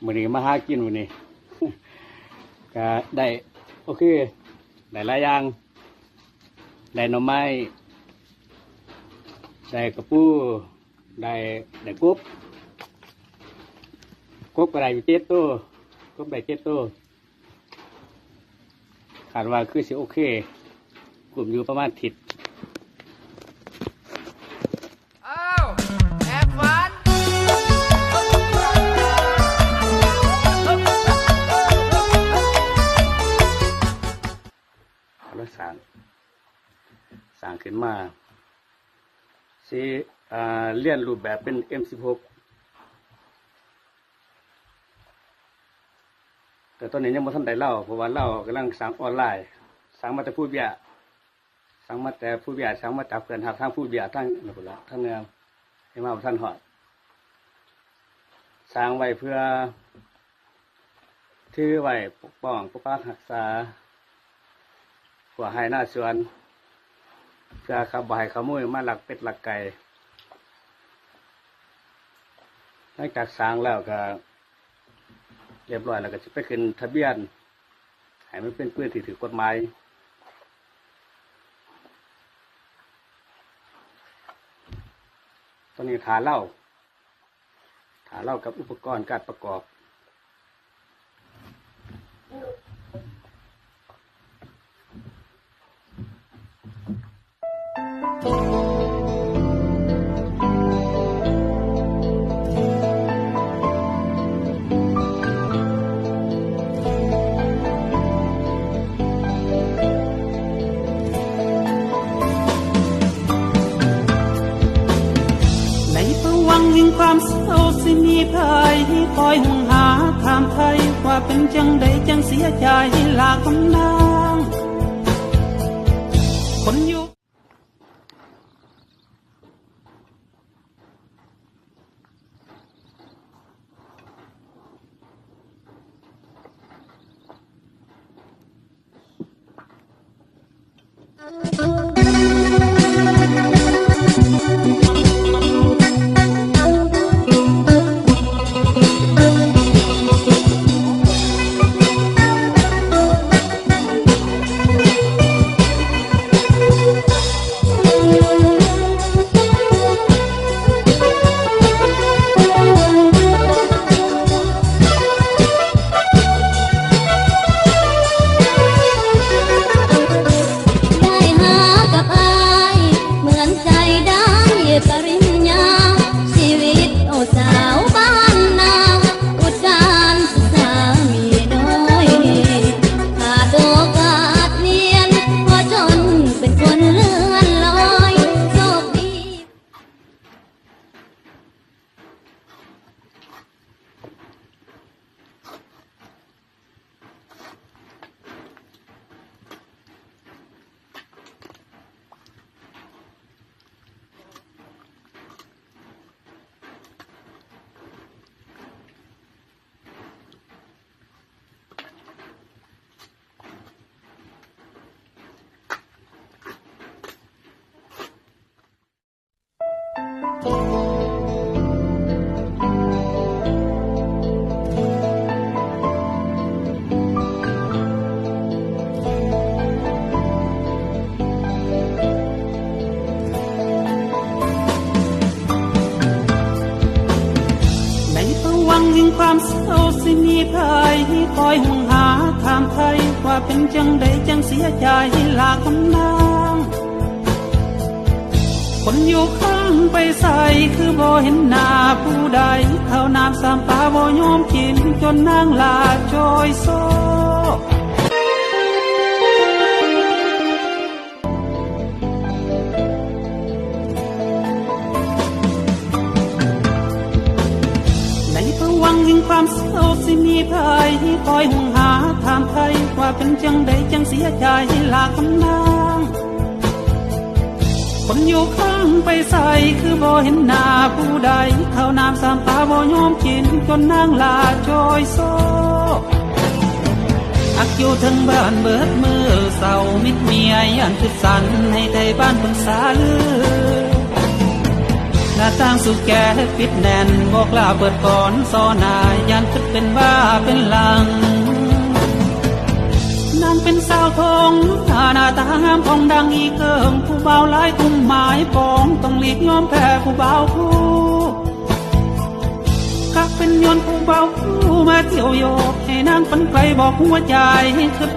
มื้อนี้มาหากินมื้อนี้ ก็ได้โอเคได้หลายอย่างได้หน่อไม้ได้กระปูได้กบก็ได้อยู่7 ตัวกบได้7 ตัวคาดว่าคือสิโอเคกลุ่มอยู่ประมาณทิศแล้วสร้างขึ้นมาสิเลียนรูปแบบเป็น M16 แต่ตอนนี้ยังไม่ทันได้เล่าเพราะว่าเล่ากำลังสร้างออนไลน์สร้างมาแต่ผู้เบียสร้างมาแต่ผู้เบียสร้างมาจากเพื่อนหักทางผู้เบียทั้งนั่นแหละทั้งเมืองให้มาท่านหอดสร้างไว้เพื่อถือไว้ปกป้องปกปักรักษาหัวให้หน้าสวนเพื่อขับบ่ายขโมยมาหลักเป็ดหลักไก่หลังจากสร้างแล้วก็เรียบร้อยแล้วก็จะไปขึ้นทะเบียนให้มันเป็นพื้นที่ถือกฎหมายตอนนี้ถาเล่ากับอุปกรณ์การประกอบความเศร้าสิมีภัยคอยห่วงหาถามไทยว่าเป็นจังใดจังเสียใจลากำนางคนอยู่ความเศร้าสิมีภัยคอยห่วงหาถามไทยว่าเป็นจังใดจังเสียใจลากำนางคนอยู่ข้างไปใส่คือบ่เห็นหน้าผู้ใดข้าวน้ำสามปลาบ่ยอมกินจนนางลาจอยโซความเศร้าสิมีภัยคอยห่วงหาถามไทยว่าเป็นจังใดจังเสียใจลากำนางคนอยู่ข้างไปใส่คือบ่เห็นหน้าผู้ใดข้าวน้ำสามปลาบ่ยอมกินจนนางลาจอยโซอักอยู่ทั้งบ้านเบิดมือเศร้ามิดเมียยันคือสันให้ไทยบ้านเพิ่งสาลือ หน้าต่างสุดแก่ปิดแน่นบอกลาเปิดก่อนซอนายยันคิดเป็นบ้าเป็นหลังนางเป็นสาวทองหน้าตางามของดังอีเกิงผู้เบาหลายกุมหมายปองต้องหลีกยอมแพ้ผู้เบาผู้กักเป็นยนต์ผู้เบาผู้มาเที่ยวโยกให้นางฝันไกลบอกหัวใจคิด